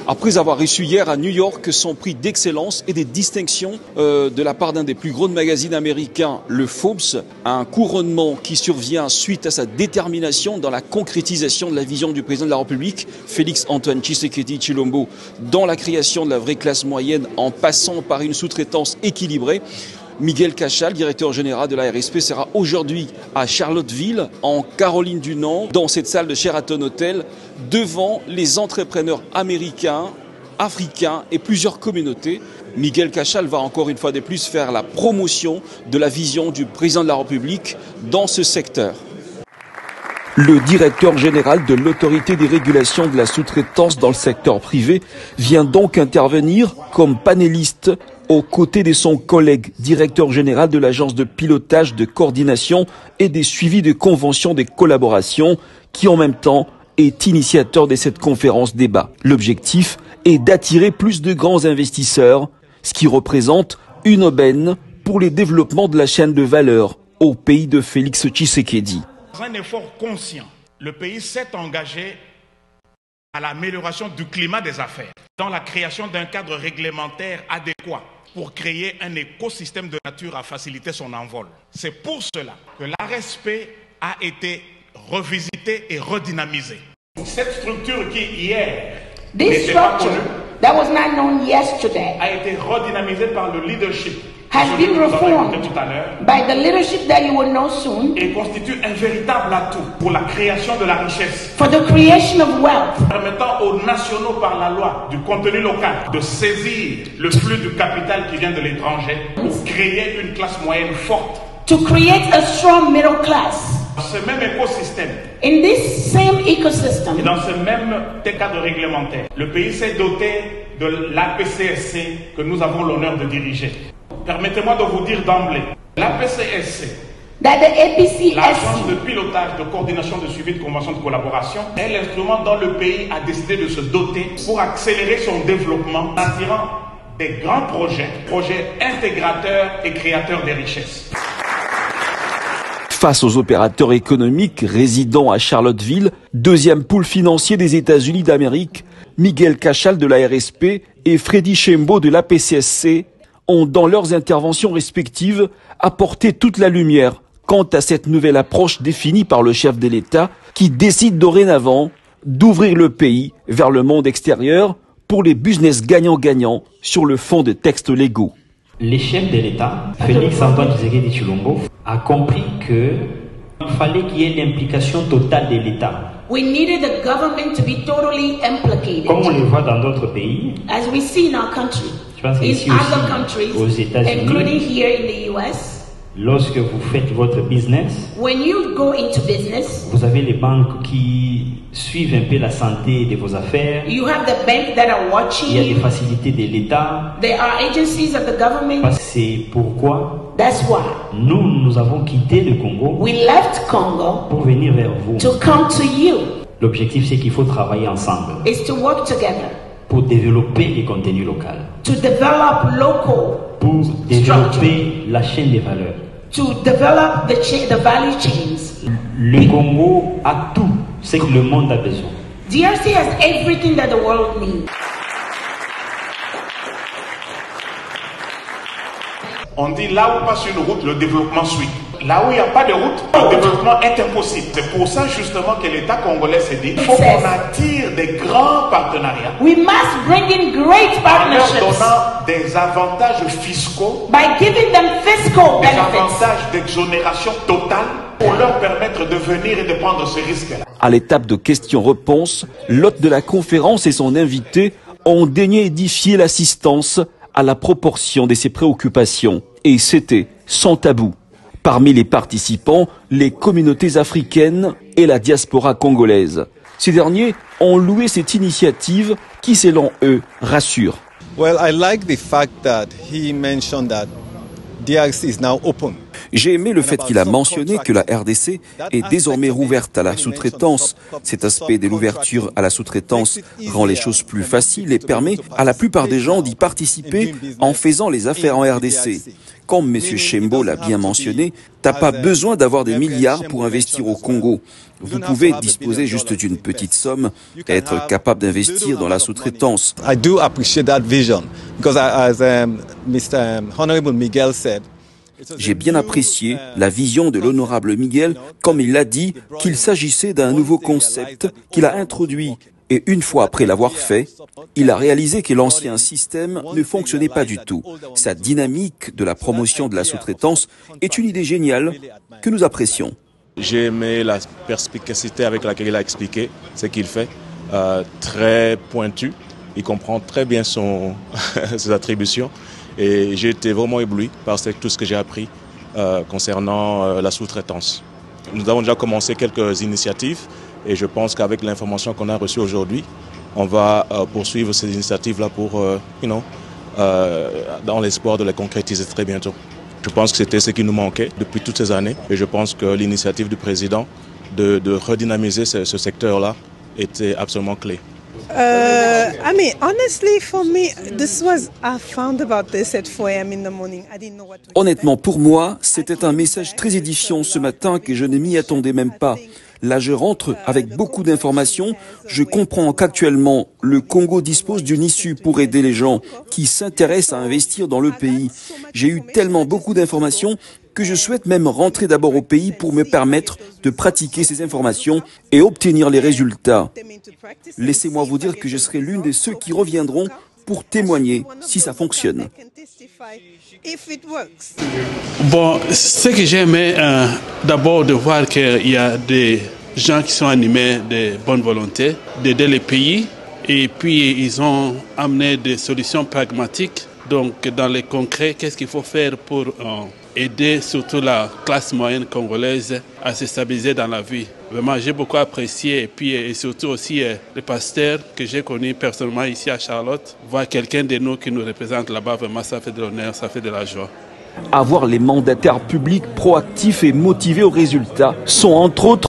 après avoir reçu hier à New York son prix d'excellence et des distinctions de la part d'un des plus gros magazines américains, le Forbes, un couronnement qui survient suite à sa détermination dans la concrétisation de la vision du président de la République, Félix Antoine Tshisekedi Tshilombo, dans la création de la vraie classe moyenne en passant par une sous-traitance équilibrée. Miguel Cachal, directeur général de la RSP, sera aujourd'hui à Charlottesville, en Caroline du Nord, dans cette salle de Sheraton Hotel, devant les entrepreneurs américains, africains et plusieurs communautés. Miguel Cachal va encore une fois de plus faire la promotion de la vision du président de la République dans ce secteur. Le directeur général de l'autorité des régulations de la sous-traitance dans le secteur privé vient donc intervenir comme panéliste aux côtés de son collègue directeur général de l'agence de pilotage, de coordination et des suivis de conventions de collaboration qui en même temps est initiateur de cette conférence débat. L'objectif est d'attirer plus de grands investisseurs, ce qui représente une aubaine pour les développements de la chaîne de valeur au pays de Félix Tshisekedi. Dans un effort conscient, le pays s'est engagé à l'amélioration du climat des affaires, dans la création d'un cadre réglementaire adéquat pour créer un écosystème de nature à faciliter son envol. C'est pour cela que l'ARSP a été revisitée et redynamisée. Cette structure qui hier n'était pas connue a été redynamisée par le leadership has been reformed by the leadership that you will know soon, et constitue un véritable atout pour la création de la richesse, for the creation of wealth, permettant aux nationaux par la loi du contenu local de saisir le flux du capital qui vient de l'étranger pour créer une classe moyenne forte. To create a strong middle class. Dans ce même écosystème, in this same ecosystem, et dans ce même cadre réglementaire, le pays s'est doté de l'APCSC que nous avons l'honneur de diriger. Permettez-moi de vous dire d'emblée, l'APCSC, l'agence de pilotage, de coordination, de suivi de conventions de collaboration, est l'instrument dont le pays a décidé de se doter pour accélérer son développement en attirant des grands projets intégrateurs et créateurs des richesses. Face aux opérateurs économiques résidant à Charlottesville, deuxième pôle financier des États-Unis d'Amérique, Miguel Cachal de la RSP et Freddy Chembo de l'APCSC ont, dans leurs interventions respectives, apporté toute la lumière quant à cette nouvelle approche définie par le chef de l'État qui décide dorénavant d'ouvrir le pays vers le monde extérieur pour les business gagnants-gagnants sur le fond de textes légaux. Le chef de l'État, Félix Antoine Tshisekedi Tshilombo, a compris qu'il fallait qu'il y ait l'implication totale de l'État. We needed the government to be totally implicated. Comme on le voit dans d'autres pays, as we see in our country, in other countries, aux États-Unis, including here in the US, lorsque vous faites votre business, when you go into business, vous avez les banques qui suivent un peu la santé de vos affaires. You have the bank that are watching. Il y a des facilités de l'État. There are agencies of the government. C'est pourquoi that's why nous avons quitté le Congo. We left Congo pour venir vers vous. To come to you. L'objectif, c'est qu'il faut travailler ensemble. Is to work together. Pour développer les contenus locaux. To develop local. Pour développer la chaîne des valeurs. To develop the value chains. Le Congo a tout ce que le monde a besoin. DRC has everything that the world needs. On dit là où passe une route, le développement suit. Là où il n'y a pas de route, le développement est impossible. C'est pour ça justement que l'État congolais s'est dit, il faut qu'on attire des grands partenariats. We must bring in great partnerships. En leur donnant des avantages fiscaux, by giving them fiscal benefits, des avantages d'exonération totale pour leur permettre de venir et de prendre ce risque-là. À l'étape de questions-réponses, l'hôte de la conférence et son invité ont daigné édifier l'assistance à la proportion de ses préoccupations. Et c'était sans tabou. Parmi les participants, les communautés africaines et la diaspora congolaise. Ces derniers ont loué cette initiative qui, selon eux, rassure. Well, I like the fact that he mentioned that J'ai aimé le fait qu'il a mentionné que la RDC est désormais rouverte à la sous-traitance. Cet aspect de l'ouverture à la sous-traitance rend les choses plus faciles et permet à la plupart des gens d'y participer en faisant les affaires en RDC. Comme M. Shembo l'a bien mentionné, t'as pas besoin d'avoir des milliards pour investir au Congo. Vous pouvez disposer juste d'une petite somme et être capable d'investir dans la sous-traitance. J'ai bien apprécié la vision de l'honorable Miguel, comme il l'a dit, qu'il s'agissait d'un nouveau concept qu'il a introduit. Et une fois après l'avoir fait, il a réalisé que l'ancien système ne fonctionnait pas du tout. Sa dynamique de la promotion de la sous-traitance est une idée géniale que nous apprécions. J'ai aimé la perspicacité avec laquelle il a expliqué ce qu'il fait, très pointu. Il comprend très bien ses attributions et j'ai été vraiment ébloui par tout ce que j'ai appris concernant la sous-traitance. Nous avons déjà commencé quelques initiatives et je pense qu'avec l'information qu'on a reçue aujourd'hui, on va poursuivre ces initiatives-là pour, dans l'espoir de les concrétiser très bientôt. Je pense que c'était ce qui nous manquait depuis toutes ces années et je pense que l'initiative du président de redynamiser ce secteur-là était absolument clé. Honnêtement, pour moi, c'était un message très édifiant ce matin que je ne m'y attendais même pas. Là, je rentre avec beaucoup d'informations. Je comprends qu'actuellement, le Congo dispose d'une issue pour aider les gens qui s'intéressent à investir dans le pays. J'ai eu tellement beaucoup d'informations que je souhaite même rentrer d'abord au pays pour me permettre de pratiquer ces informations et obtenir les résultats. Laissez-moi vous dire que je serai l'une de ceux qui reviendront pour témoigner si ça fonctionne. Bon, ce que j'aimais d'abord de voir qu'il y a des gens qui sont animés de bonne volonté d'aider les pays et puis ils ont amené des solutions pragmatiques. Donc dans le concret, qu'est-ce qu'il faut faire pour aider surtout la classe moyenne congolaise à se stabiliser dans la vie. Vraiment, j'ai beaucoup apprécié et puis et surtout aussi le pasteur que j'ai connu personnellement ici à Charlotte. Voir quelqu'un de nous qui nous représente là-bas, vraiment ça fait de l'honneur, ça fait de la joie. Avoir les mandataires publics proactifs et motivés aux résultats sont entre autres